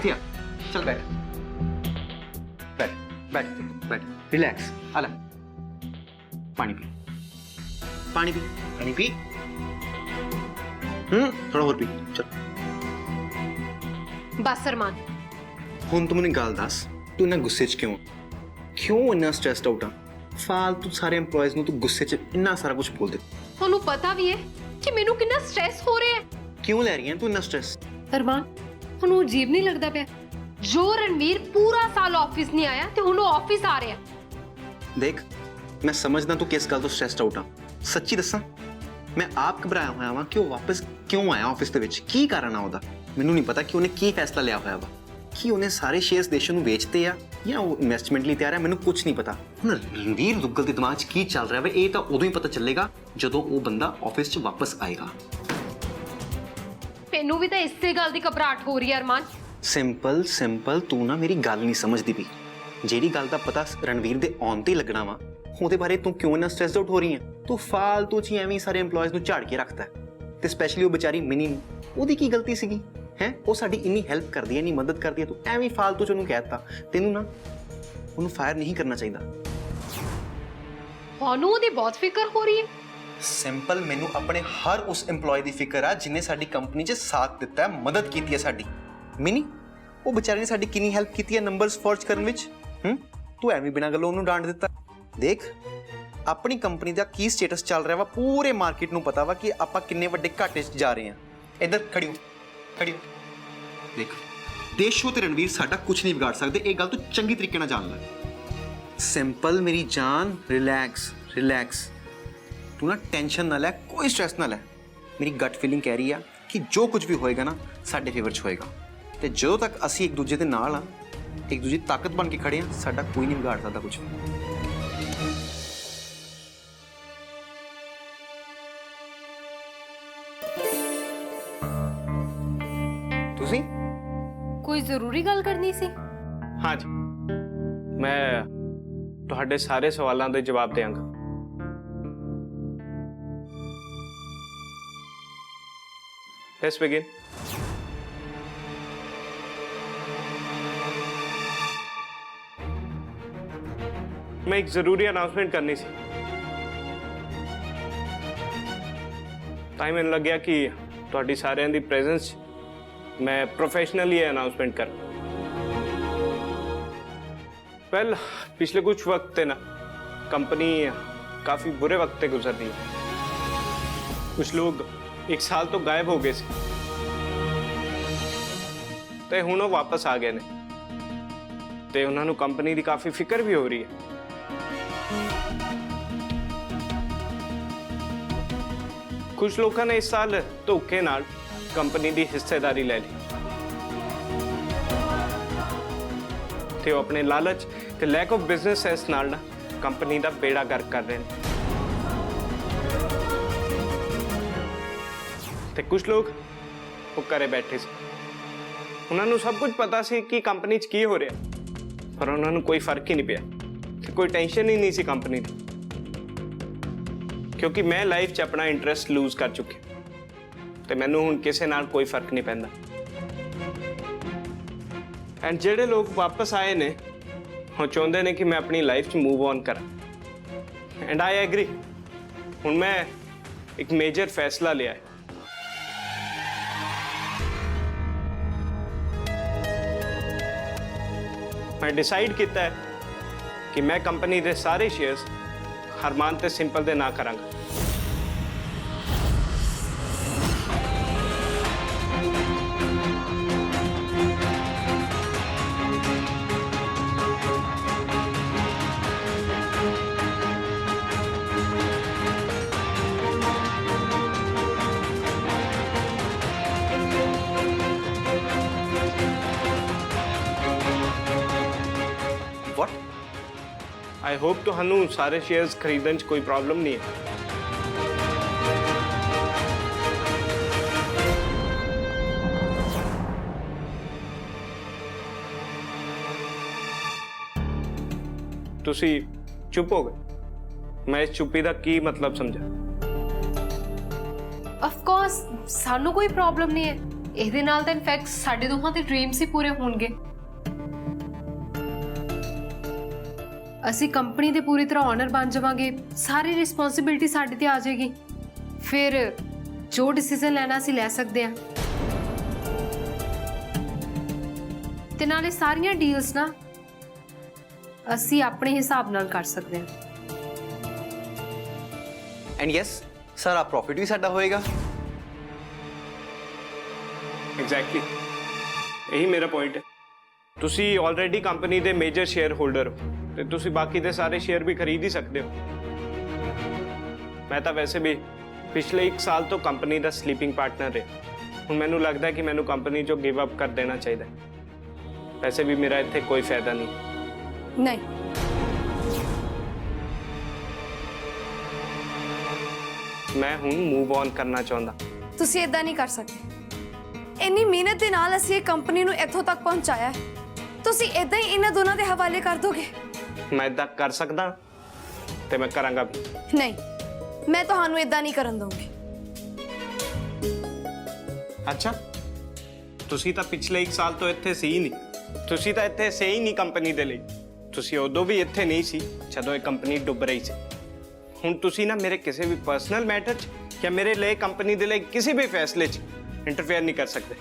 किथे आ? चल बैठ बैठ बैठ बैठ, रिलैक्स। आला पानी पी, पानी पी, पानी पी। थोड़ा और पी। चल बस अरमान, हुण तू मैनूं गल दस, तू इन्ना गुस्से च क्यों इन्ना स्ट्रेस्ड आउट आ? फालतू सारे एम्प्लॉयज़ नूं तू गुस्से च इन्ना सारा कुछ बोल दे। ਤੁਹਾਨੂੰ ਪਤਾ ਵੀ ਹੈ ਕਿ ਮੈਨੂੰ ਕਿੰਨਾ ਸਟ੍ਰੈਸ ਹੋ ਰਿਹਾ ਹੈ। क्यों लै रही है तू इन्ना स्ट्रेस? ਅਰਮਾਨ, ਤੁਹਾਨੂੰ ਅਜੀਬ ਨਹੀਂ ਲੱਗਦਾ ਪਿਆ ਜੋ ਰਣਵੀਰ ਪੂਰਾ ਸਾਲ ਆਫਿਸ ਨਹੀਂ ਆਇਆ ਤੇ ਹੁਣ ਉਹ ਆਫਿਸ ਆ ਰਿਹਾ। देख, मैं समझदा तू किस गल तो स्ट्रेस्ड आउट आ। सच्ची दस्सां, मैं आप घबराया होया वां कि वो वापस क्यों आया ऑफिस दे विच, की कारण आ ओहदा। मैनूं नहीं पता कि उन्हें की फैसला लिया होया वा, कि उन्हें सारे शेयर्स देश नूं बेचते आ या वो इन्वेस्टमेंट लई तैयार है, मैनूं कुछ नहीं पता। हुण रणवीर दुग्गल दे दिमाग च की चल रहा है ये तो उदों ही पता चलेगा जदों वो बंदा ऑफिस च वापस आएगा। ਮੈਨੂੰ ਵੀ ਤਾਂ ਇਸੇ ਗੱਲ ਦੀ ਘਬਰਾਹਟ ਹੋ ਰਹੀ ਹੈ ਅਰਮਾਨ। सिंपल सिंपल तू ना मेरी गल नहीं समझदी पई। ਜਿਹੜੀ ਗੱਲ ਦਾ ਪਤਾ ਰਣਵੀਰ ਦੇ ਆਉਣ ਤੇ ਹੀ ਲੱਗਣਾ ਵਾ, ਉਹਦੇ ਬਾਰੇ ਤੂੰ ਕਿਉਂ ਇੰਨਾ ਸਟ੍ਰੈਸਡ ਆਊਟ ਹੋ ਰਹੀ ਹੈ? ਤੂੰ ਫਾਲਤੂ ਚ ਐਵੇਂ ਸਾਰੇ EMPLOYEES ਨੂੰ ਝਾੜ ਕੇ ਰੱਖਦਾ ਤੇ ਸਪੈਸ਼ਲੀ ਉਹ ਵਿਚਾਰੀ ਮਿਨੀ ਨੂੰ, ਉਹਦੀ ਕੀ ਗਲਤੀ ਸੀਗੀ ਹੈ? ਉਹ ਸਾਡੀ ਇੰਨੀ ਹੈਲਪ ਕਰਦੀ ਹੈ, ਇੰਨੀ ਮਦਦ ਕਰਦੀ ਹੈ, ਤੂੰ ਐਵੇਂ ਫਾਲਤੂ ਚ ਉਹਨੂੰ ਕਹਿ ਦਿੱਤਾ। ਤੈਨੂੰ ਨਾ ਉਹਨੂੰ ਫਾਇਰ ਨਹੀਂ ਕਰਨਾ ਚਾਹੀਦਾ। ਤੁਹਾਨੂੰ ਉਹਦੀ ਬਹੁਤ ਫਿਕਰ ਹੋ ਰਹੀ ਹੈ। ਸਿੰਪਲ ਮੈਨੂੰ ਆਪਣੇ ਹਰ ਉਸ EMPLOYEE ਦੀ ਫਿਕਰ ਆ ਜਿਹਨੇ ਸਾਡੀ ਕੰਪਨੀ 'ਚ ਸਾਥ ਦਿੱਤਾ ਹੈ, ਮਦਦ ਕੀਤੀ ਹੈ ਸਾਡੀ। ਮਿਨੀ, ਉਹ ਵਿਚਾਰੇ ਨੇ ਸਾਡੀ ਕਿੰਨੀ ਹੈਲਪ ਕੀਤੀ ਹੈ ਨੰਬਰਸ ਫੋਰਜ ਕਰਨ ਵਿੱਚ। ਤੂੰ ਐਵੇਂ ਬਿਨਾਂ ਗੱਲੋਂ ਉਹਨੂੰ ਡਾਂਟ ਦਿੱਤਾ। ਦੇਖ, ਆਪਣੀ ਕੰਪਨੀ ਦਾ ਕੀ ਸਟੇਟਸ ਚੱਲ ਰਿਹਾ ਵਾ ਪੂਰੇ ਮਾਰਕੀਟ ਨੂੰ ਪਤਾ ਵਾ ਕਿ ਆਪਾਂ ਕਿੰਨੇ ਵੱਡੇ ਘਾਟੇ 'ਚ ਜਾ ਰਹੇ ਹਾਂ। ਇੱਧਰ ਖੜੀ ਹੋ, ਖੜੀ ਹੋ। ਦੇਖ, ਦੇਸ਼ੋ ਤੇ ਰਣਵੀਰ ਸਾਡਾ ਕੁਝ ਨਹੀਂ ਵਿਗਾੜ ਸਕਦੇ, ਇਹ ਗੱਲ ਤੂੰ ਚੰਗੀ ਤਰੀਕੇ ਨਾਲ ਜਾਣ ਲੈ। ਸਿੰਪਲ ਮੇਰੀ ਜਾਨ, ਰਿਲੈਕਸ ਰਿਲੈਕਸ। तू ना टेंशन ना लै, कोई स्ट्रेस ना लै। मेरी गट फीलिंग कह रही है कि जो कुछ भी होएगा ना साडे फेवर च होएगा, ते जो तक असी एक दूजे दे नाल हाँ, एक दूजे ताकत बन के खड़े हैं, साडा कोई नहीं बिगाड़ सकता कुछ। तुसी ਕੋਈ ਜ਼ਰੂਰੀ ਗੱਲ ਕਰਨੀ ਸੀ? हाँ जी, मैं तुहाडे सारे सवालों के जवाब देंगा। Let's begin. मैं एक जरूरी अनाउंसमेंट करनी सी। टाइम मैंने लग गया कि तुहाडी सारिਆਂ ਦੀ प्रेजेंस मैं प्रोफेशनली अनाउंसमेंट कर। वेल, पिछले कुछ वक्त ते ना कंपनी काफ़ी बुरे वक्त ते गुजर रही है। कुछ लोग एक साल तो गायब हो गए सी ते हुण वो वापस आ गए ने ते उन्हां नूं कंपनी दी काफ़ी फिक्र भी हो रही है। कुछ लोगों ने इस साल धोखे नाल कंपनी दी हिस्सेदारी ले ली ते वो अपने लालच ते लैक ऑफ बिजनेस सेंस नाल ना कंपनी दा बेड़ा गर्क कर रहे हैं। ते कुछ लोग वो घरे बैठे सी, उन्होंने सब कुछ पता सी कि कंपनी च की हो रहा, पर उन्होंने कोई फर्क ही नहीं पिया ते कोई टेंशन ही नहीं सी कंपनी दी, क्योंकि मैं लाइफ च अपना इंटरस्ट लूज कर चुकी ते मैनू हुण किसी नाल कोई फर्क नहीं पैंदा। एंड जेडे लोग वापस आए ने वो चाहते ने कि मैं अपनी लाइफ च मूव ऑन करा, एंड आई एग्री। हुण मैं एक मेजर फैसला लिया है। मैं डिसाइड किया है कि मैं कंपनी के सारे शेयर्स हरमान ते सिंपल दे ना करांगा। What? आई होप तुहानू सारे शेयर्स खरीदने च कोई प्रॉब्लम नहीं है। तुसी चुप हो गए। मैं इस चुप्पी का की मतलब समझा? ऑफ कोर्स सानू कोई प्रॉब्लम नहीं है, ਇਹਦੇ ਨਾਲ ਤਾਂ ਇਨਫੈਕਟ ਸਾਡੇ ਦੋਹਾਂ ਦੇ ਡ੍ਰੀਮਸ ਹੀ ਪੂਰੇ ਹੋਣਗੇ। ਅਸੀਂ ਕੰਪਨੀ ਦੇ ਪੂਰੀ ਤਰ੍ਹਾਂ ਓਨਰ ਬਣ ਜਾਵਾਂਗੇ, ਸਾਰੀ ਰਿਸਪੌਂਸਿਬਿਲਟੀ ਸਾਡੇ ਤੇ ਆ ਜਾਏਗੀ। ਫਿਰ ਜੋ ਡਿਸੀਜਨ ਲੈਣਾ ਅਸੀਂ ਲੈ ਸਕਦੇ ਹਾਂ, ਤੇ ਨਾਲੇ ਸਾਰੀਆਂ ਡੀਲਸ ਨਾ ਅਸੀਂ ਆਪਣੇ ਹਿਸਾਬ ਨਾਲ ਕਰ ਸਕਦੇ ਹਾਂ। ਐਂਡ ਯੈਸ, ਸਾਰਾ ਪ੍ਰੋਫਿਟ ਵੀ ਸਾਡਾ ਹੋਏਗਾ। ਐਗਜ਼ੈਕਟਲੀ, ਇਹੀ ਮੇਰਾ ਪੁਆਇੰਟ ਹੈ। ਤੁਸੀਂ ਆਲਰੇਡੀ ਕੰਪਨੀ ਦੇ ਮੇਜਰ ਸ਼ੇਅਰ ਹੋਲਡਰ ਹੋ ਤੇ ਤੁਸੀਂ ਬਾਕੀ ਦੇ ਸਾਰੇ ਸ਼ੇਅਰ ਵੀ ਖਰੀਦ ਹੀ ਸਕਦੇ ਹੋ। ਮੈਂ ਤਾਂ ਵੈਸੇ ਵੀ ਪਿਛਲੇ 1 ਸਾਲ ਤੋਂ ਕੰਪਨੀ ਦਾ ਸਲੀਪਿੰਗ ਪਾਰਟਨਰ ਰਿਹਾ। ਹੁਣ ਮੈਨੂੰ ਲੱਗਦਾ ਕਿ ਮੈਨੂੰ ਕੰਪਨੀ ਚੋਂ ਗਿਵ ਅਪ ਕਰ ਦੇਣਾ ਚਾਹੀਦਾ। ਵੈਸੇ ਵੀ ਮੇਰਾ ਇੱਥੇ ਕੋਈ ਫਾਇਦਾ ਨਹੀਂ। ਨਹੀਂ, ਮੈਂ ਹੁਣ ਮੂਵ ਔਨ ਕਰਨਾ ਚਾਹੁੰਦਾ। ਤੁਸੀਂ ਇਦਾਂ ਨਹੀਂ ਕਰ ਸਕਦੇ। ਇੰਨੀ ਮਿਹਨਤ ਦੇ ਨਾਲ ਅਸੀਂ ਇਹ ਕੰਪਨੀ ਨੂੰ ਇੱਥੋਂ ਤੱਕ ਪਹੁੰਚਾਇਆ ਹੈ, ਤੁਸੀਂ ਇਦਾਂ ਹੀ ਇਹਨਾਂ ਦੋਨਾਂ ਦੇ ਹਵਾਲੇ ਕਰ ਦੋਗੇ? ਮੈਂ ਇਦਾਂ ਕਰ ਸਕਦਾ ਤੇ ਮੈਂ ਕਰਾਂਗਾ ਵੀ। ਨਹੀਂ, ਮੈਂ ਤੁਹਾਨੂੰ ਇਦਾਂ ਨਹੀਂ ਕਰਨ ਦਊਂਗੀ। ਅੱਛਾ, ਤੁਸੀਂ ਤਾਂ ਪਿਛਲੇ 1 ਸਾਲ ਤੋਂ ਇੱਥੇ ਸੀ ਹੀ ਨਹੀਂ। ਤੁਸੀਂ ਤਾਂ ਇੱਥੇ ਸੇ ਹੀ ਨਹੀਂ ਕੰਪਨੀ ਦੇ ਲਈ। ਤੁਸੀਂ ਉਦੋਂ ਵੀ ਇੱਥੇ ਨਹੀਂ ਸੀ ਜਦੋਂ ਇਹ ਕੰਪਨੀ ਡੁੱਬ ਰਹੀ ਸੀ। ਹੁਣ ਤੁਸੀਂ ਨਾ ਮੇਰੇ ਕਿਸੇ ਵੀ ਪਰਸਨਲ ਮੈਟਰ 'ਚ ਜਾਂ ਮੇਰੇ ਲਈ ਕੰਪਨੀ ਦੇ ਲਈ ਕਿਸੇ ਵੀ ਫੈਸਲੇ 'ਚ ਇੰਟਰਫੇਅਰ ਨਹੀਂ ਕਰ ਸਕਦੇ।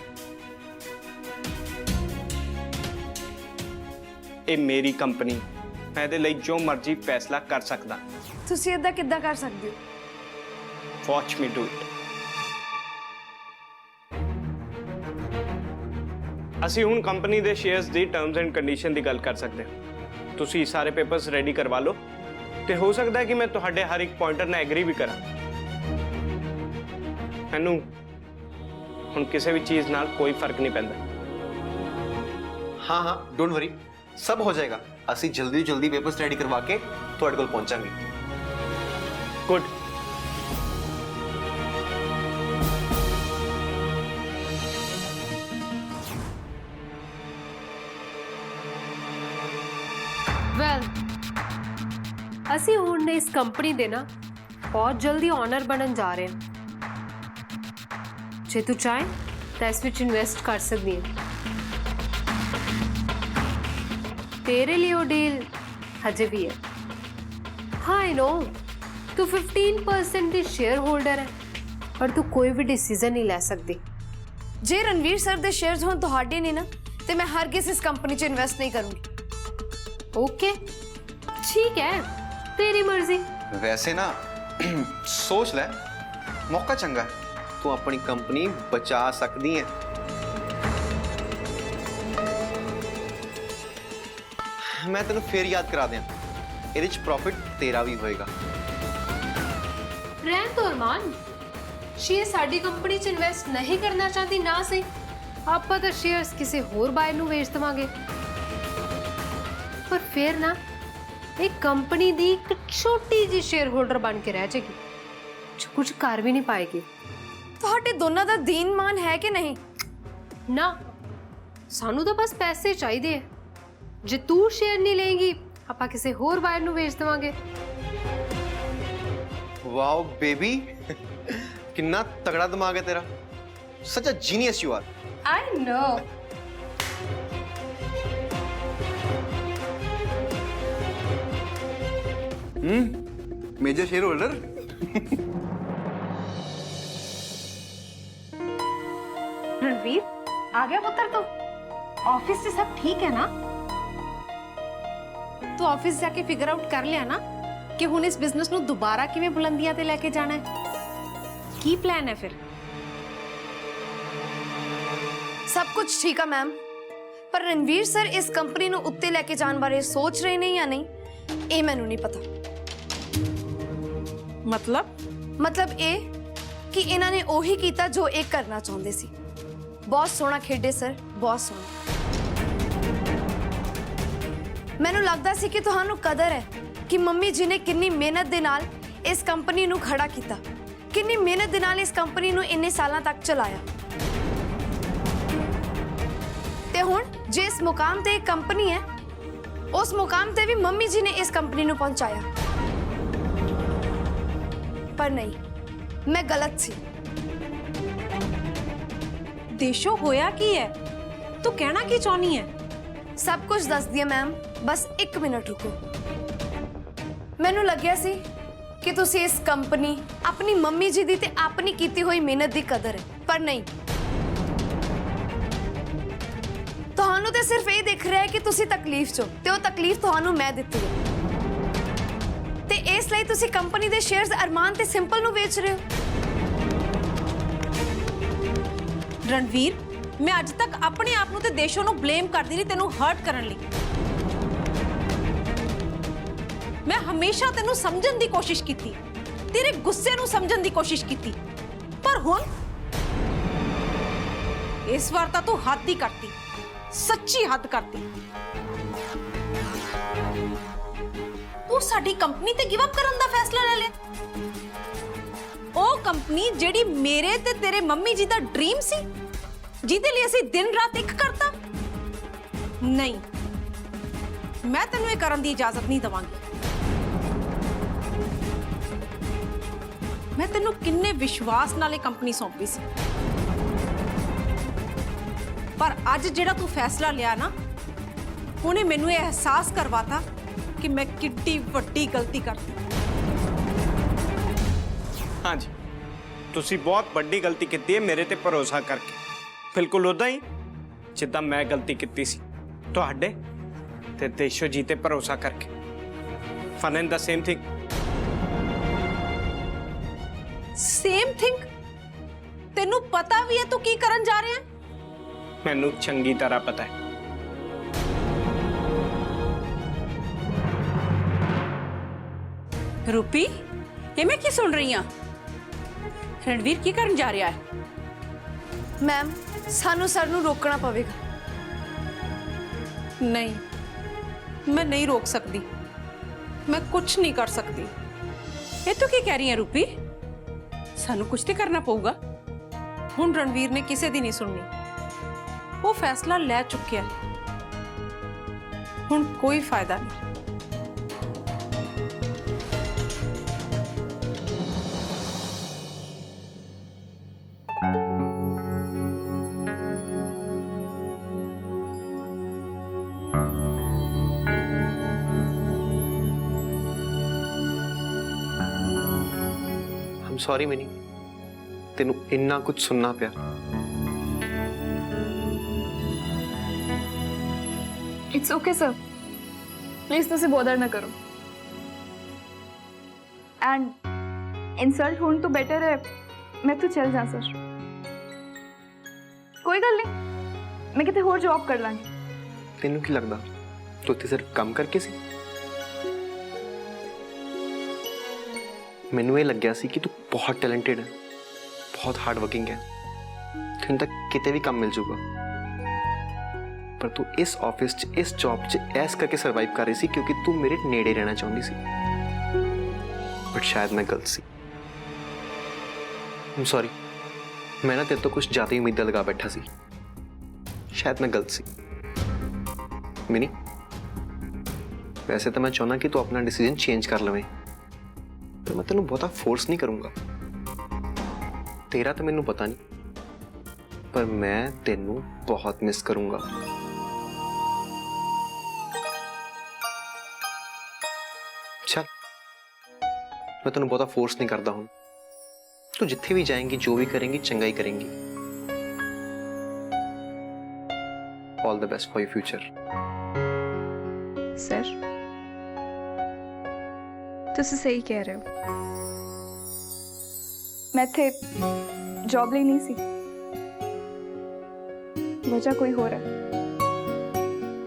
ਇਹ ਮੇਰੀ ਕੰਪਨੀ, ਮੈਂ ਇਹਦੇ ਲਈ ਜੋ ਮਰਜ਼ੀ ਫੈਸਲਾ ਕਰ ਸਕਦਾ। ਤੁਸੀਂ ਇਦਾਂ ਕਿੱਦਾਂ ਕਰ ਸਕਦੇ ਹੋ? Watch me do it. ਅਸੀਂ ਹੁਣ ਕੰਪਨੀ ਦੇ shares the terms and condition ਦੀ ਗੱਲ ਕਰ ਸਕਦੇ ਹਾਂ। ਤੁਸੀਂ ਸਾਰੇ ਪੇਪਰਸ ਰੈਡੀ ਕਰਵਾ ਲਓ ਤੇ ਹੋ ਸਕਦਾ ਹੈ ਕਿ ਮੈਂ ਤੁਹਾਡੇ ਹਰ ਇੱਕ ਪੁਆਇੰਟਰ ਨਾਲ ਐਗਰੀ ਵੀ ਕਰਾਂ। ਮੈਨੂੰ ਹੁਣ ਕਿਸੇ ਵੀ ਚੀਜ਼ ਨਾਲ ਕੋਈ ਫਰਕ ਨਹੀਂ ਪੈਂਦਾ। ਹਾਂ ਹਾਂ, ਡੋਂਟ ਵਰੀ, ਸਭ ਹੋ ਜਾਏਗਾ। ਅਸੀਂ ਜਲਦੀ ਤੋਂ ਜਲਦੀ ਪੇਪਰਸ ਰੈਡੀ ਕਰਵਾ ਕੇ ਤੁਹਾਡੇ ਕੋਲ ਪਹੁੰਚਾਂਗੇ। ਗੁੱਡ। ਵੈਲ, ਅਸੀਂ ਹੁਣ ਇਸ ਕੰਪਨੀ ਦੇ ਨਾ ਬਹੁਤ ਜਲਦੀ ਓਨਰ ਬਣਨ ਜਾ ਰਹੇ ਹਾਂ। ਜੇ ਤੂੰ ਚਾਹੇ ਤਾਂ ਇਸ ਵਿੱਚ ਇਨਵੈਸਟ ਕਰ ਸਕਦੀ ਹੈ। ਤੇਰੇ ਲਈ ਉਹ ਡੀਲ ਹਜੇ ਵੀ ਹੈ। ਹਾਂ, ਆਈ ਨੋ ਤੂੰ 15% ਦੀ ਸ਼ੇਅਰ ਹੋਲਡਰ ਹੈ, ਪਰ ਤੂੰ ਕੋਈ ਵੀ ਡਿਸੀਜਨ ਨਹੀਂ ਲੈ ਸਕਦੀ। ਜੇ ਰਣਵੀਰ ਸਰ ਦੇ ਸ਼ੇਅਰਸ ਹੁਣ ਤੁਹਾਡੇ ਨੇ ਨਾ, ਤੇ ਮੈਂ ਹਰਗਿਜ਼ ਇਸ ਕੰਪਨੀ 'ਚ ਇਨਵੈਸਟ ਨਹੀਂ ਕਰੂੰਗੀ। ओके, ठीक है, तेरी मर्जी। वैसे ना सोच ले, मौका चंगा है, तू अपनी कंपनी बचा सकती है। मैं तेन फिर याद करा दें, ਇਹਦੇ ਚ प्रॉफिट तेरा भी होएगा। रहन तो अरमान, शेयर साडी कंपनी च इन्वेस्ट नहीं करना चाहती ना सही, ਆਪਾਂ ਤਾਂ ਸ਼ੇਅਰਸ ਕਿਸੇ ਹੋਰ ਬਾਇਰ ਨੂੰ ਵੇਚ ਦਵਾਂਗੇ। ਪਰ ਫਿਰ ਨਾ ਇਹ ਕੰਪਨੀ ਦੀ ਇੱਕ ਛੋਟੀ ਜਿਹੀ ਸ਼ੇਅਰ ਹੋਲਡਰ ਬਣ ਕੇ ਰਹਿ ਜਾਏਗੀ, ਜੋ ਕੁਝ ਕਰ ਵੀ ਨਹੀਂ ਪਾਏਗੀ। ਤੁਹਾਡੇ ਦੋਨਾਂ ਦਾ ਦੀਨ ਮਾਨ ਹੈ ਕਿ ਨਹੀਂ? ਨਾ, ਸਾਨੂੰ ਤਾਂ ਬਸ ਪੈਸੇ ਚਾਹੀਦੇ ਆ। ਜੇ ਤੂੰ ਸ਼ੇਅਰ ਨਹੀਂ ਲਏਗੀ, ਆਪਾਂ ਕਿਸੇ ਹੋਰ ਬਾਇਰ ਨੂੰ ਵੇਚ ਦਵਾਂਗੇ। वाओ बेबी, कितना तगड़ा दिमाग है तेरा। Such a genius you are. I know. Major shareholder. Ranveer, आ गया पुत्र तू? ऑफिस से सब ठीक है ना? तू ऑफिस जाके फिगर आउट कर लिया ना कि हुन इस बिजनेस ਨੂੰ ਦੁਬਾਰਾ ਕਿਵੇਂ ਬੁਲੰਦੀਆਂ ਤੇ ਲੈ ਕੇ ਜਾਣਾ ਹੈ? ਕੀ ਪਲਾਨ ਹੈ ਫਿਰ? ਸਭ ਕੁਝ ਠੀਕ ਹੈ ਮੈਮ, ਪਰ ਰਣਵੀਰ ਸਰ ਇਸ ਕੰਪਨੀ ਨੂੰ ਉੱਤੇ ਲੈ ਕੇ ਜਾਣ ਬਾਰੇ ਸੋਚ ਰਹੇ ਨੇ ਜਾਂ ਨਹੀਂ, ਇਹ ਮੈਨੂੰ ਨਹੀਂ ਪਤਾ। ਮਤਲਬ ਇਹ ਕਿ ਇਹਨਾਂ ਨੇ ਉਹੀ ਕੀਤਾ ਜੋ ਇਹ ਕਰਨਾ ਚਾਹੁੰਦੇ ਸੀ। ਬਹੁਤ ਸੋਹਣਾ ਖੇਡੇ ਸਰ, ਬਹੁਤ ਸੋਹਣਾ। ਮੈਨੂੰ ਲੱਗਦਾ ਸੀ ਕਿ ਤੁਹਾਨੂੰ ਕਦਰ ਹੈ ਕਿ ਮੰਮੀ ਜੀ ਨੇ ਕਿੰਨੀ ਮਿਹਨਤ ਦੇ ਨਾਲ ਇਸ ਕੰਪਨੀ ਨੂੰ ਖੜਾ ਕੀਤਾ, ਕਿੰਨੀ ਮਿਹਨਤ ਦੇ ਨਾਲ ਇਸ ਕੰਪਨੀ ਨੂੰ ਇੰਨੇ ਸਾਲਾਂ ਤੱਕ ਚਲਾਇਆ। ਤੇ ਹੁਣ ਜੇ ਇਸ ਮੁਕਾਮ ਤੇ ਇੱਕ ਕੰਪਨੀ ਹੈ, ਉਸ ਮੁਕਾਮ ਤੇ ਵੀ ਮੰਮੀ ਜੀ ਨੇ ਇਸ ਕੰਪਨੀ ਨੂੰ ਪਹੁੰਚਾਇਆ। ਪਰ ਨਹੀਂ, ਮੈਂ ਗਲਤ ਸੀ। ਦੇਸ਼ੋ ਹੋਇਆ ਕੀ ਹੈ? ਤੂੰ ਕਹਿਣਾ ਕੀ ਚਾਹਨੀ ਹੈ? ਸਭ ਕੁਝ ਦੱਸ ਦਿਆ ਮੈਮ, ਬਸ 1 ਮਿੰਟ ਰੁਕੋ। ਮੈਨੂੰ ਲੱਗਿਆ ਸੀ ਕਿ ਤੁਸੀਂ ਇਸ ਕੰਪਨੀ, ਆਪਣੀ ਮੰਮੀ ਜੀ ਦੀ ਤੇ ਆਪਣੀ ਕੀਤੀ ਹੋਈ ਮਿਹਨਤ ਦੀ ਕਦਰ ਹੈ, ਪਰ ਨਹੀਂ। ਤੁਹਾਨੂੰ ਤੇ ਸਿਰਫ ਇਹ ਦਿਖ ਰਿਹਾ ਹੈ ਕਿ ਤੁਸੀਂ ਤਕਲੀਫ 'ਚ ਹੋ ਤੇ ਉਹ ਤਕਲੀਫ ਤੁਹਾਨੂੰ ਮੈਂ ਦਿੱਤੀ ਹੈ, ਤੇ ਇਸ ਲਈ ਤੁਸੀਂ ਕੰਪਨੀ ਦੇ ਸ਼ੇਅਰਸ ਅਰਮਾਨ ਤੇ ਸਿੰਪਲ ਨੂੰ ਵੇਚ ਰਹੇ ਹੋ। ਰਣਵੀਰ, ਮੈਂ ਅੱਜ ਤੱਕ ਆਪਣੇ ਆਪ ਨੂੰ ਤੇ ਦੇਸ਼ੋ ਨੂੰ ਬਲੇਮ ਕਰਦੀ ਰਹੀ ਤੈਨੂੰ ਹਰਟ ਕਰਨ ਲਈ। ਮੈਂ ਹਮੇਸ਼ਾ ਤੈਨੂੰ ਸਮਝਣ ਦੀ ਕੋਸ਼ਿਸ਼ ਕੀਤੀ, ਤੇਰੇ ਗੁੱਸੇ ਨੂੰ ਸਮਝਣ ਦੀ ਕੋਸ਼ਿਸ਼ ਕੀਤੀ, ਪਰ ਹੁਣ ਇਸ ਵਾਰ ਤਾਂ ਤੂੰ ਹੱਦ ਹੀ ਕਰਤੀ, ਸੱਚੀ ਹੱਦ ਕਰਤੀ। ਤੂੰ ਸਾਡੀ ਕੰਪਨੀ ਤੇ ਗਿਵ ਅਪ ਕਰਨ ਦਾ ਫੈਸਲਾ ਲੈ ਲਿਆ। ਉਹ ਕੰਪਨੀ ਜਿਹੜੀ ਮੇਰੇ ਤੇ ਤੇਰੇ ਮੰਮੀ ਜੀ ਦਾ ਡ੍ਰੀਮ ਸੀ, ਜਿਹਦੇ ਲਈ ਅਸੀਂ ਦਿਨ ਰਾਤ ਇੱਕ ਕਰਤਾ। ਨਹੀਂ, ਮੈਂ ਤੈਨੂੰ ਇਹ ਕਰਨ ਦੀ ਇਜਾਜ਼ਤ ਨਹੀਂ ਦਵਾਂਗੀ। ਮੈਂ ਤੈਨੂੰ ਕਿੰਨੇ ਵਿਸ਼ਵਾਸ ਨਾਲ ਇਹ ਕੰਪਨੀ ਸੌਂਪੀ ਸੀ, ਪਰ ਅੱਜ ਜਿਹੜਾ ਤੂੰ ਫੈਸਲਾ ਲਿਆ ਨਾ, ਉਹਨੇ ਮੈਨੂੰ ਇਹ ਅਹਿਸਾਸ ਕਰਵਾਤਾ ਕਿ ਮੈਂ ਕਿੰਨੀ ਵੱਡੀ ਗਲਤੀ ਕਰਤੀ। ਹਾਂਜੀ, ਤੁਸੀਂ ਬਹੁਤ ਵੱਡੀ ਗਲਤੀ ਕੀਤੀ ਹੈ ਮੇਰੇ ਤੇ ਭਰੋਸਾ ਕਰਕੇ, ਬਿਲਕੁਲ ਉਦਾਂ ਹੀ ਜਿੱਦਾਂ ਮੈਂ ਗਲਤੀ ਕੀਤੀ ਸੀ ਤੁਹਾਡੇ ਤੇ ਦੇਸ਼ੋ ਜੀ ਤੇ ਭਰੋਸਾ ਕਰਕੇ। Fun and the same thing. Same thing? ਤੈਨੂੰ ਪਤਾ ਵੀ ਹੈ ਤੂੰ ਕੀ ਕਰਨ ਜਾ ਰਿਹਾ ਹੈ? ਮੈਨੂੰ ਚੰਗੀ ਤਰ੍ਹਾਂ ਪਤਾ ਹੈ। रूपी, ये मैं की सुन रही हाँ? रणवीर की करन जा रहा है? ਮੈਮ, ਸਾਨੂੰ ਸਰ ਨੂੰ ਰੋਕਣਾ ਪਵੇਗਾ। नहीं, मैं नहीं रोक सकती, मैं कुछ नहीं कर सकती। ये तो की कह रही है रूपी? सानू कुछ तो करना पऊगा। हुण रणवीर ने किसी दी नहीं सुननी, वो फैसला ले चुके हैं, हुण कोई फायदा नहीं। I'm sorry ਮਿਨੀ, ਤੈਨੂੰ ਇੰਨਾ ਕੁਝ ਸੁਣਨਾ ਪਿਆ। इट्स ओके सर, प्लीज तुसी बॉदर ना करो। एंड इंसल्ट होने तो बेटर है मैं तो चल जा सर। कोई गल नहीं, मैं किते होर जॉब कर लांगी। ਤੈਨੂੰ ਕੀ ਲੱਗਦਾ ਤੂੰ ਇੱਥੇ ਸਿਰਫ ਕੰਮ ਕਰਕੇ ਸੀ? ਮੈਨੂੰ ਇਹ ਲੱਗਿਆ ਸੀ ਕਿ ਤੂੰ ਬਹੁਤ ਟੈਲੈਂਟਡ ਹੈ, ਬਹੁਤ ਹਾਰਡ ਵਰਕਿੰਗ ਹੈ, ਤੈਨੂੰ ਤਾਂ ਕਿਤੇ ਵੀ ਕੰਮ ਮਿਲ ਜਾਊਗਾ। ਪਰ ਤੂੰ ਇਸ ਆਫਿਸ 'ਚ, ਇਸ ਜੌਬ 'ਚ ਐਸ ਕਰਕੇ ਸਰਵਾਈਵ ਕਰ ਰਹੀ ਸੀ ਕਿਉਂਕਿ ਤੂੰ ਮੇਰੇ ਨੇੜੇ ਰਹਿਣਾ ਚਾਹੁੰਦੀ ਸੀ। ਬਟ ਸ਼ਾਇਦ ਮੈਂ ਗਲਤ ਸੀ। ਆਮ ਸੌਰੀ, ਮੈਂ ਨਾ ਤੇਰੇ ਤੋਂ ਕੁਝ ਜ਼ਿਆਦਾ ਹੀ ਉਮੀਦਾਂ ਲਗਾ ਬੈਠਾ ਸੀ। ਸ਼ਾਇਦ ਮੈਂ ਗਲਤ ਸੀ। ਮਿਨੀ, ਵੈਸੇ ਤਾਂ ਮੈਂ ਚਾਹੁੰਦਾ ਕਿ ਤੂੰ ਆਪਣਾ ਡਿਸੀਜਨ ਚੇਂਜ ਕਰ ਲਵੇਂ, ਪਰ ਮੈਂ ਤੈਨੂੰ ਬਹੁਤਾ ਫੋਰਸ ਨਹੀਂ ਕਰੂੰਗਾ। ਤੇਰਾ ਤਾਂ ਮੈਨੂੰ ਪਤਾ ਨਹੀਂ, ਪਰ ਮੈਂ ਤੈਨੂੰ ਬਹੁਤ ਮਿਸ ਕਰੂੰਗਾ। ਚੱਲ, ਮੈਂ ਤੈਨੂੰ ਬਹੁਤਾ ਫੋਰਸ ਨਹੀਂ ਕਰਦਾ ਹੁਣ। ਤੂੰ ਜਿੱਥੇ ਵੀ ਜਾਏਂਗੀ, ਜੋ ਵੀ ਕਰੇਂਗੀ, ਚੰਗਾ ਹੀ ਕਰੇਂਗੀ। All the best for your future. Sir, तुसी सही कह रहे हो। मैं थे जॉब ਲਈ ਨਹੀਂ ਸੀ, ਵਜ੍ਹਾ ਕੋਈ ਹੋਰ ਹੈ।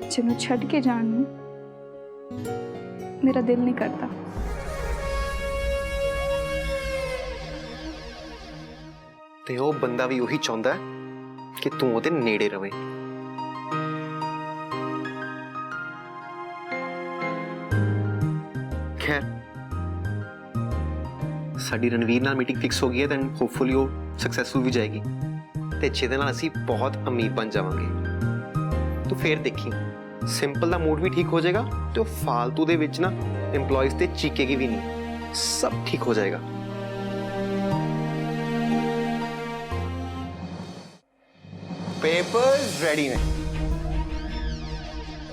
ਜਿਹਨੂੰ ਛੱਡ ਕੇ ਜਾਣ ਨੂੰ ਮੇਰਾ ਦਿਲ ਨਹੀਂ ਕਰਦਾ। ਤੇ ਉਹ ਬੰਦਾ ਵੀ ਉਹੀ ਚਾਹੁੰਦਾ ਹੈ ਕਿ ਤੂੰ ਉਹਦੇ ਨੇੜੇ ਰਵੇਂ। ਖੈਰ, ਸਾਡੀ ਰਣਵੀਰ ਨਾਲ ਮੀਟਿੰਗ ਫਿਕਸ ਹੋ ਗਈ ਹੈ, ਤਾਂ ਹੋਪਫੁਲੀ ਉਹ ਸਕਸੈਸਫੁਲ ਵੀ ਜਾਏਗੀ ਤੇ ਜਿਹਦੇ ਨਾਲ ਅਸੀਂ ਬਹੁਤ ਅਮੀਰ ਬਣ ਜਾਵਾਂਗੇ। ਤੂੰ ਫੇਰ ਦੇਖੀ, ਸਿੰਪਲ ਦਾ ਮੂਡ ਵੀ ਠੀਕ ਹੋ ਜਾਏਗਾ ਤੇ ਉਹ ਫਾਲਤੂ ਦੇ ਵਿੱਚ ਨਾ EMPLOYEES ਤੇ ਚੀਕੇਗੀ ਵੀ ਨਹੀਂ। ਸਭ ਠੀਕ ਹੋ ਜਾਏਗਾ। ਪੇਪਰਸ ਰੈਡੀ ਨੇ।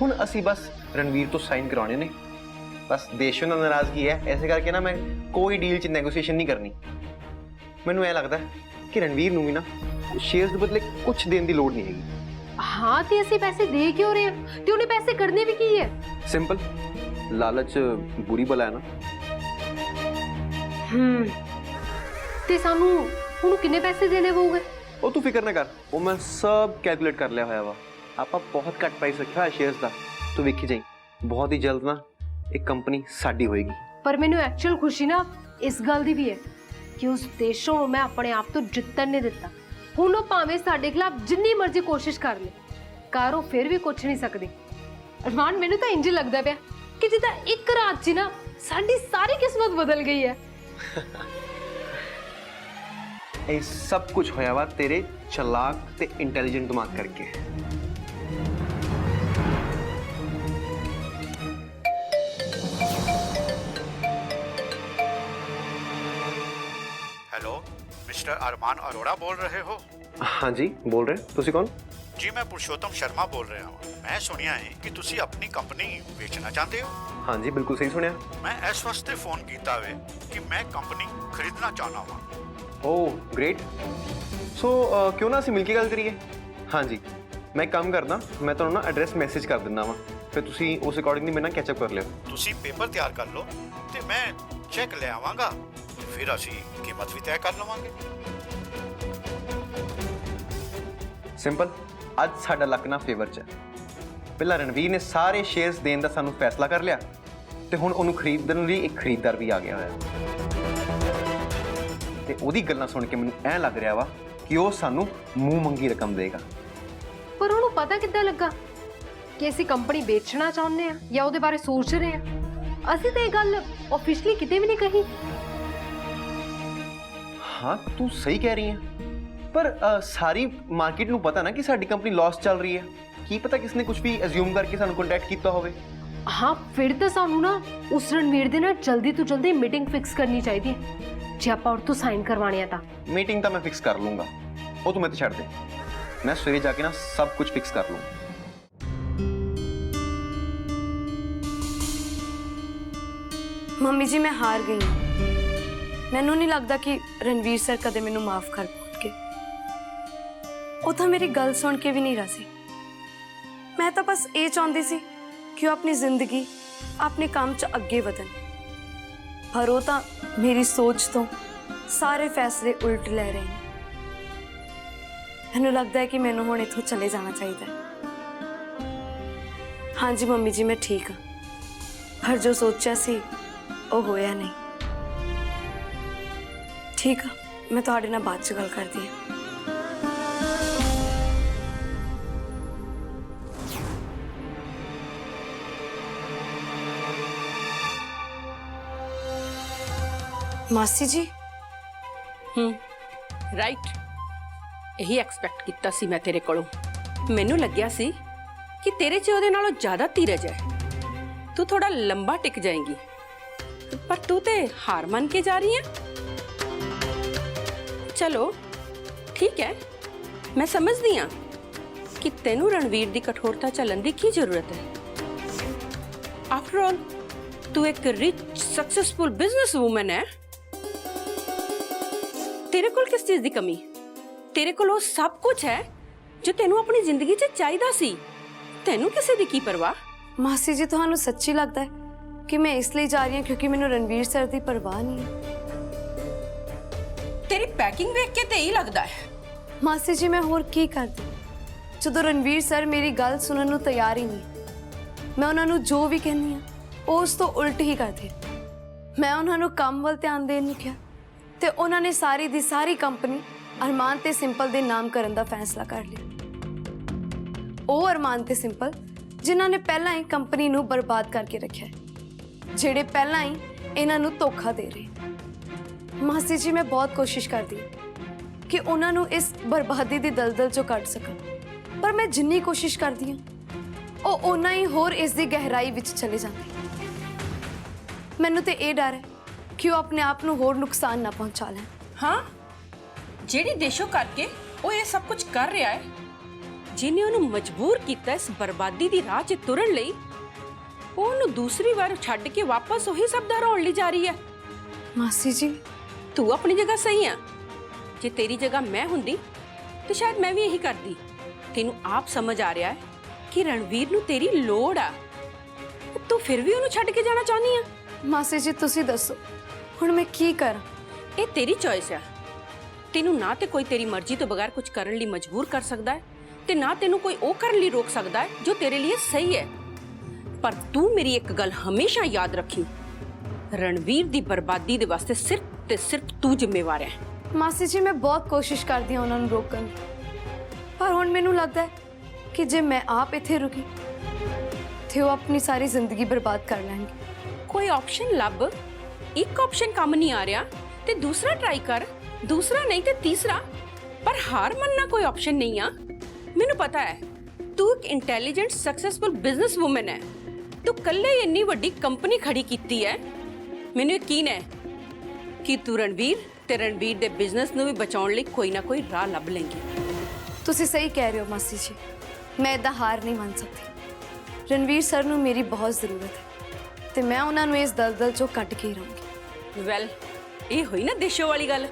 ਹੁਣ ਅਸੀਂ ਬਸ ਰਣਵੀਰ ਤੋਂ ਸਾਈਨ ਕਰਾਉਣੇ ਨੇ। ਬਸ ਦੇਸ਼ੋਂ ਨਾਲ ਨਾਰਾਜ਼ਗੀ ਹੈ, ਐਸੇ ਕਰਕੇ ਨਾ ਮੈਂ ਕੋਈ ਡੀਲ 'ਚ ਨੈਗੋਸ਼ੀਏਸ਼ਨ ਨਹੀਂ ਕਰਨੀ। ਮੈਨੂੰ ਇਹ ਲੱਗਦਾ ਕਿ ਰਣਵੀਰ ਨੂੰ ਵੀ ਨਾ ਸ਼ੇਅਰਸ ਦੇ ਬਦਲੇ ਕੁਝ ਦੇਣ ਦੀ ਲੋੜ ਨਹੀਂ ਹੈਗੀ। ਹਾਂ ਤੇ ਅਸੀਂ ਪੈਸੇ ਦੇ ਕਿਉਂ ਰਹੇ ਹਾਂ ਤੇ ਉਹਨੇ ਪੈਸੇ ਕੱਢਨੇ ਵੀ ਕੀ ਹੈ? ਸਿੰਪਲ, ਲਾਲਚ ਬੁਰੀ ਬਲਾ ਹੈ ਨਾ। ਤੇ ਸਾਨੂੰ ਉਹਨੂੰ ਕਿੰਨੇ ਪੈਸੇ ਦੇਣੇ ਪਊਗੇ? ਉਹ ਤੂੰ ਫਿਕਰ ਨਾ ਕਰ, ਉਹ ਮੈਂ ਸਭ ਕੈਲਕੂਲੇਟ ਕਰ ਲਿਆ ਹੋਇਆ ਵਾ। ਆਪਾਂ ਬਹੁਤ ਘੱਟ ਪ੍ਰਾਈਸ ਰੱਖਿਆ ਹੋਇਆ ਸ਼ੇਅਰਸ ਦਾ, ਤੂੰ ਵੇਖੀ ਜਾਈਂ। ਬਹੁਤ ਹੀ ਜਲਦ ਨਾ ਇਹ ਕੰਪਨੀ ਸਾਡੀ ਹੋਏਗੀ। ਪਰ ਮੈਨੂੰ ਐਕਚੁਅਲ ਖੁਸ਼ੀ ਨਾ ਇਸ ਗੱਲ ਦੀ ਵੀ ਹੈ ਕਿ ਉਸ ਦੇਸ਼ੋਂ ਨੂੰ ਮੈਂ ਆਪਣੇ ਆਪ ਤੋਂ ਜਿੱਤਣ ਨਹੀਂ ਦਿੱਤਾ। ਹੁਣ ਉਹ ਭਾਵੇਂ ਸਾਡੇ ਖਿਲਾਫ ਜਿੰਨੀ ਮਰਜ਼ੀ ਕੋਸ਼ਿਸ਼ ਕਰ ਲੇ, ਕਰ ਉਹ ਫਿਰ ਵੀ ਕੁਝ ਨਹੀਂ ਸਕਦੀ। ਅਰਮਾਨ, ਮੈਨੂੰ ਤਾਂ ਇੰਜ ਲੱਗਦਾ ਪਿਆ ਕਿ ਜਿੱਦਾਂ ਇੱਕ ਰਾਤ 'ਚ ਨਾ ਸਾਡੀ ਸਾਰੀ ਕਿਸਮਤ ਬਦਲ ਗਈ ਹੈ। ਇਹ ਸਭ ਕੁਝ ਹੋਇਆ ਵਾ ਤੇਰੇ ਚਲਾਕ ਤੇ ਇੰਟੈਲੀਜੈਂਟ ਦਿਮਾਗ ਕਰਕੇ। हेलो, मिस्टर अरमान अरोड़ा बोल रहे हो? हाँ जी, बोल रहे। तुसी कौन? जी, मैं पुरुषोत्तम शर्मा बोल रहा हूँ। मैं सुनिया है कि तुसी अपनी कंपनी बेचना चाहते हो। हाँ जी, बिल्कुल सही सुनिया। मैं इस वास्ते फोन कीता वे कि मैं कंपनी खरीदना चाहना वा। Oh great. सो क्यों ना ਅਸੀਂ ਮਿਲ ਕੇ ਗੱਲ ਕਰੀਏ? हाँ जी, मैं एक काम करना, मैं ਤੁਹਾਨੂੰ ਨਾ ਐਡਰੈਸ ਮੈਸੇਜ ਕਰ ਦਿੰਦਾ ਵਾਂ, ਫਿਰ ਤੁਸੀਂ ਉਸ ਅਕੋਰਡਿੰਗਲੀ ਮੇਰੇ ਨਾਲ ਕੈਚ ਅਪ ਕਰ ਲਿਓ। तुसी पेपर तैयार कर लो ते मैं चेक ले आवांगा, फिर असी कीमत भी तय कर लवांगे। ਸਿੰਪਲ, ਅੱਜ ਸਾਡਾ ਲੱਕ ਨਾ ਫੇਵਰ 'ਚ ਹੈ। ਪਹਿਲਾਂ ਰਣਵੀਰ ਨੇ ਸਾਰੇ ਸ਼ੇਅਰਸ ਦੇਣ ਦਾ ਸਾਨੂੰ ਫੈਸਲਾ ਕਰ ਲਿਆ ਤੇ ਹੁਣ ਉਹਨੂੰ ਖਰੀਦਣ ਲਈ ਇੱਕ ਖਰੀਦਦਾਰ ਵੀ ਆ ਗਿਆ ਹੋਇਆ ਤੇ ਉਹਦੀ ਗੱਲਾਂ ਸੁਣ ਕੇ ਮੈਨੂੰ ਐਂ ਲੱਗ ਰਿਹਾ ਵਾ ਕਿ ਉਹ ਸਾਨੂੰ ਮੂੰਹ ਮੰਗੀ ਰਕਮ ਦੇਗਾ। ਪਰ ਉਹਨੂੰ ਪਤਾ ਕਿੱਦਾਂ ਲੱਗਾ ਕਿ ਅਸੀਂ ਕੰਪਨੀ ਵੇਚਣਾ ਚਾਹੁੰਦੇ ਆ ਜਾਂ ਉਹਦੇ ਬਾਰੇ ਸੋਚ ਰਹੇ ਆ? ਅਸੀਂ ਤਾਂ ਇਹ ਗੱਲ ਆਫੀਸ਼ੀਅਲੀ ਕਿਤੇ ਵੀ ਨਹੀਂ ਕਹੀ। ਹਾਂ, ਤੂੰ ਸਹੀ ਕਹਿ ਰਹੀ ਹੈ, ਪਰ ਸਾਰੀ ਮਾਰਕੀਟ ਨੂੰ ਪਤਾ ਨਾ ਕਿ ਸਾਡੀ ਕੰਪਨੀ ਲਾਸ ਚੱਲ ਰਹੀ ਹੈ। ਕੀ ਪਤਾ ਕਿਸਨੇ ਕੁਝ ਵੀ ਅਸਿਊਮ ਕਰਕੇ ਸਾਨੂੰ ਕੰਟੈਕਟ ਕੀਤਾ ਹੋਵੇ। ਹਾਂ, ਫਿਰ ਤਾਂ ਸਾਨੂੰ ਨਾ ਉਸ ਰਣਵੀਰ ਦੇ ਨਾਲ ਜਲਦੀ ਤੋਂ ਜਲਦੀ ਮੀਟਿੰਗ ਫਿਕਸ ਕਰਨੀ ਚਾਹੀਦੀ ਹੈ ਜੇ ਆਪਾਂ ਉਹ ਤੋਂ ਸਾਈਨ ਕਰਵਾਉਣੇ ਆ ਤਾਂ। ਮੀਟਿੰਗ ਤਾਂ ਮੈਂ ਫਿਕਸ ਕਰ ਲੂੰਗਾ, ਉਹ ਤੂੰ ਮੈਨੂੰ ਛੱਡ ਦੇ। ਮੈਂ ਸਵੇਰੇ ਜਾ ਕੇ ਨਾ ਸਭ ਕੁਝ ਫਿਕਸ ਕਰ ਲੂੰ। ਮੰਮੀ ਜੀ, ਮੈਂ ਹਾਰ ਗਈ ਹਾਂ। ਮੈਨੂੰ ਨਹੀਂ ਲੱਗਦਾ ਕਿ ਰਣਵੀਰ ਸਰ ਕਦੇ ਮੈਨੂੰ ਮਾਫ ਕਰ ਪਾਉਣਗੇ। ਉਹ ਤਾਂ ਮੇਰੀ ਗੱਲ ਸੁਣ ਕੇ ਵੀ ਨਹੀਂ ਰਾਜ਼ੀ। ਮੈਂ ਤਾਂ ਬਸ ਇਹ ਚਾਹੁੰਦੀ ਸੀ ਕਿ ਉਹ ਆਪਣੀ ਜ਼ਿੰਦਗੀ ਆਪਣੇ ਕੰਮ 'ਚ ਅੱਗੇ ਵਧਣ, ਪਰ ਉਹ ਤਾਂ ਮੇਰੀ ਸੋਚ ਤੋਂ ਸਾਰੇ ਫੈਸਲੇ ਉਲਟ ਲੈ ਰਹੇ ਨੇ। ਮੈਨੂੰ ਲੱਗਦਾ ਹੈ ਕਿ ਮੈਨੂੰ ਹੁਣ ਇੱਥੋਂ ਚਲੇ ਜਾਣਾ ਚਾਹੀਦਾ ਹੈ। ਹਾਂਜੀ ਮੰਮੀ ਜੀ, ਮੈਂ ਠੀਕ ਹਾਂ, ਪਰ ਜੋ ਸੋਚਿਆ ਸੀ ਉਹ ਹੋਇਆ ਨਹੀਂ। ਠੀਕ ਆ, ਮੈਂ ਤੁਹਾਡੇ ਨਾਲ ਬਾਅਦ 'ਚ ਗੱਲ ਕਰਦੀ ਹਾਂ। ਮਾਸੀ ਜੀ, ਰਾਈਟ, ਇਹੀ ਐਕਸਪੈਕਟ ਕੀਤਾ ਸੀ ਮੈਂ ਤੇਰੇ ਕੋਲੋਂ। ਮੈਨੂੰ ਲੱਗਿਆ ਸੀ ਕਿ ਤੇਰੇ 'ਚ ਉਹਦੇ ਨਾਲੋਂ ਜ਼ਿਆਦਾ ਧੀਰਜ ਹੈ, ਤੂੰ ਥੋੜਾ ਲੰਬਾ ਟਿਕ ਜਾਏਂਗੀ, ਪਰ ਤੂੰ ਤੇ ਹਾਰ ਮੰਨ ਕੇ ਜਾ ਰਹੀ ਹੈ। ਚਲੋ ਠੀਕ ਹੈ, ਮੈਂ ਸਮਝਦੀ ਹਾਂ ਕਿ ਤੈਨੂੰ ਰਣਵੀਰ ਦੀ ਕਠੋਰਤਾ ਝੱਲਣ ਦੀ ਕੀ ਜ਼ਰੂਰਤ ਹੈ। ਆਫਟਰ ਆਲ ਤੂੰ ਇੱਕ ਰਿਚ ਸਕਸੈਸਫੁਲ ਬਿਜ਼ਨਸ ਵੂਮਨ ਹੈ। ਤੇਰੇ ਕੋਲ ਕਿਸ ਚੀਜ਼ ਦੀ ਕਮੀ? ਤੇਰੇ ਕੋਲ ਉਹ ਸਭ ਕੁਝ ਹੈ ਜੋ ਤੈਨੂੰ ਆਪਣੀ ਜ਼ਿੰਦਗੀ 'ਚ ਚਾਹੀਦਾ ਸੀ। ਤੈਨੂੰ ਕਿਸੇ ਦੀ ਕੀ ਪਰਵਾਹ? ਮਾਸੀ ਜੀ, ਤੁਹਾਨੂੰ ਸੱਚੀ ਲੱਗਦਾ ਹੈ ਕਿ ਮੈਂ ਇਸ ਲਈ ਜਾ ਰਹੀ ਹਾਂ ਕਿਉਂਕਿ ਮੈਨੂੰ ਰਣਵੀਰ ਸਰ ਦੀ ਪਰਵਾਹ ਨਹੀਂ ਹੈ? ਤੇਰੀ ਪੈਕਿੰਗ ਵੇਖ ਕੇ ਤੇ ਹੀ ਲੱਗਦਾ ਹੈ। ਮਾਸੀ ਜੀ, ਮੈਂ ਹੋਰ ਕੀ ਕਰਦੀ ਜਦੋਂ ਰਣਵੀਰ ਸਰ ਮੇਰੀ ਗੱਲ ਸੁਣਨ ਨੂੰ ਤਿਆਰ ਹੀ ਨਹੀਂ। ਮੈਂ ਉਹਨਾਂ ਨੂੰ ਜੋ ਵੀ ਕਹਿੰਦੀ ਹਾਂ ਉਹ ਉਸ ਤੋਂ ਉਲਟ ਹੀ ਕਰਦੇ। ਮੈਂ ਉਹਨਾਂ ਨੂੰ ਕੰਮ ਵੱਲ ਧਿਆਨ ਦੇਣ ਨੂੰ ਕਿਹਾ ਤੇ ਉਹਨਾਂ ਨੇ ਸਾਰੀ ਦੀ ਸਾਰੀ ਕੰਪਨੀ ਅਰਮਾਨ ਤੇ ਸਿੰਪਲ ਦੇ ਨਾਮ ਕਰਨ ਦਾ ਫੈਸਲਾ ਕਰ ਲਿਆ। ਉਹ ਅਰਮਾਨ ਤੇ ਸਿੰਪਲ ਜਿਨ੍ਹਾਂ ਨੇ ਪਹਿਲਾਂ ਹੀ ਕੰਪਨੀ ਨੂੰ ਬਰਬਾਦ ਕਰਕੇ ਰੱਖਿਆ, ਜਿਹੜੇ ਪਹਿਲਾਂ ਹੀ ਇਹਨਾਂ ਨੂੰ ਧੋਖਾ ਦੇ ਰਹੇ। ਮਾਸੀ ਜੀ, ਮੈਂ ਬਹੁਤ ਕੋਸ਼ਿਸ਼ ਕਰਦੀ ਕਿ ਉਹਨਾਂ ਨੂੰ ਇਸ ਬਰਬਾਦੀ ਦੀ ਦਲਦਲ ਚੋਂ ਕੱਢ ਸਕਾਂ, ਪਰ ਮੈਂ ਜਿੰਨੀ ਕੋਸ਼ਿਸ਼ ਕਰਦੀ ਹਾਂ ਉਹ ਓਨਾ ਹੀ ਹੋਰ ਇਸ ਦੀ ਗਹਿਰਾਈ ਵਿੱਚ ਚਲੇ ਜਾਂਦੇ। ਮੈਨੂੰ ਤੇ ਇਹ ਡਰ ਹੈ ਕਿ ਉਹ ਆਪਣੇ ਆਪ ਨੂੰ ਹੋਰ ਨੁਕਸਾਨ ਨਾ ਪਹੁੰਚਾ ਲੈਣ। ਹਾਂ, ਜਿਹੜੀ ਦੇਸ਼ੋ ਕਰਕੇ ਉਹ ਇਹ ਸਭ ਕੁਝ ਕਰ ਰਿਹਾ ਹੈ, ਜਿਹਨੇ ਉਹਨੂੰ ਮਜਬੂਰ ਕੀਤਾ ਇਸ ਬਰਬਾਦੀ ਦੀ ਰਾਹ 'ਚ ਤੁਰਨ ਲਈ, ਉਹ ਉਹਨੂੰ ਦੂਸਰੀ ਵਾਰ ਛੱਡ ਕੇ ਵਾਪਸ ਉਹੀ ਸਭ ਦੁਹਰਾਉਣ ਲਈ ਜਾ ਰਹੀ ਹੈ। ਮਾਸੀ ਜੀ, ਤੂੰ ਆਪਣੀ ਜਗ੍ਹਾ ਸਹੀ ਆ। ਜੇ ਤੇਰੀ ਜਗ੍ਹਾ ਮੈਂ ਹੁੰਦੀ ਤੇ ਸ਼ਾਇਦ ਮੈਂ ਵੀ ਇਹੀ ਕਰਦੀ। ਤੈਨੂੰ ਆਪ ਸਮਝ ਆ ਰਿਹਾ ਹੈ ਕਿ ਰਣਵੀਰ ਨੂੰ ਤੇਰੀ ਲੋੜ ਆ, ਤੂੰ ਫਿਰ ਵੀ ਉਹਨੂੰ ਛੱਡ ਕੇ ਜਾਣਾ ਚਾਹੁੰਦੀ ਆ। ਮਾਸੀ ਜੀ ਤੁਸੀਂ ਦੱਸੋ ਹੁਣ ਮੈਂ ਕੀ ਕਰਾਂ? ਇਹ ਤੇਰੀ ਚੋਇਸ ਆ। ਤੈਨੂੰ ਨਾ ਤੇ ਕੋਈ ਤੇਰੀ ਮਰਜ਼ੀ ਤੋਂ ਬਗੈਰ ਕੁਝ ਕਰਨ ਲਈ ਮਜਬੂਰ ਕਰ ਸਕਦਾ ਹੈ ਤੇ ਨਾ ਤੈਨੂੰ ਕੋਈ ਉਹ ਕਰਨ ਲਈ ਰੋਕ ਸਕਦਾ ਹੈ ਜੋ ਤੇਰੇ ਲਈ ਸਹੀ ਹੈ। ਪਰ ਤੂੰ ਮੇਰੀ ਇੱਕ ਗੱਲ ਹਮੇਸ਼ਾ ਯਾਦ ਰੱਖੀ, ਰਣਵੀਰ ਦੀ ਬਰਬਾਦੀ ਦੇ ਵਾਸਤੇ ਸਿਰਫ ਤੇ ਸਿਰਫ ਤੂੰ ਜ਼ਿੰਮੇਵਾਰ ਹੈ। ਮਾਸੀ ਜੀ ਮੈਂ ਬਹੁਤ ਕੋਸ਼ਿਸ਼ ਕਰਦੀ ਹਾਂ ਉਹਨਾਂ ਨੂੰ ਰੋਕਣ ਦੀ, ਪਰ ਹੁਣ ਮੈਨੂੰ ਲੱਗਦਾ ਹੈ ਕਿ ਜੇ ਮੈਂ ਆਪ ਇੱਥੇ ਰੁਕੀ ਤੇ ਉਹ ਆਪਣੀ ਸਾਰੀ ਜ਼ਿੰਦਗੀ ਬਰਬਾਦ ਕਰ ਲੈਣਗੇ। ਕੋਈ ਆਪਸ਼ਨ ਲੱਭ। ਇੱਕ ਆਪਸ਼ਨ ਕੰਮ ਨਹੀਂ ਆ ਰਿਹਾ ਤੇ ਦੂਸਰਾ ਟਰਾਈ ਕਰ, ਦੂਸਰਾ ਨਹੀਂ ਤੇ ਤੀਸਰਾ, ਪਰ ਹਾਰ ਮੰਨਣਾ ਕੋਈ ਆਪਸ਼ਨ ਨਹੀਂ ਆ। ਮੈਨੂੰ ਪਤਾ ਹੈ ਤੂੰ ਇੱਕ ਇੰਟੈਲੀਜੈਂਟ ਸਕਸੈਸਫੁਲ ਬਿਜ਼ਨਸ ਵੂਮਨ ਹੈ। ਤੂੰ ਕੱਲੇ ਹੀ ਇੰਨੀ ਵੱਡੀ ਕੰਪਨੀ ਖੜੀ ਕੀਤੀ ਹੈ। ਮੈਨੂੰ ਯਕੀਨ ਹੈ ਕਿ ਤੂੰ ਰਣਵੀਰ ਤੇ ਰਣਵੀਰ ਦੇ ਬਿਜ਼ਨਸ ਨੂੰ ਵੀ ਬਚਾਉਣ ਲਈ ਕੋਈ ਨਾ ਕੋਈ ਰਾਹ ਲੱਭ ਲੇਂਗੀ। ਤੁਸੀਂ ਸਹੀ ਕਹਿ ਰਹੇ ਹੋ ਮਾਸੀ ਜੀ, ਮੈਂ ਇਦਾਂ ਹਾਰ ਨਹੀਂ ਮੰਨ ਸਕਦੀ। ਰਣਵੀਰ ਸਰ ਨੂੰ ਮੇਰੀ ਬਹੁਤ ਜ਼ਰੂਰਤ ਹੈ ਤੇ ਮੈਂ ਉਹਨਾਂ ਨੂੰ ਇਸ ਦਲਦਲ ਚੋਂ ਕੱਢ ਕੇ ਹੀ ਰਹੂੰਗੀ। ਵੈਲ, ਇਹ ਹੋਈ ਨਾ ਦੇਸ਼ੋ ਵਾਲੀ ਗੱਲ।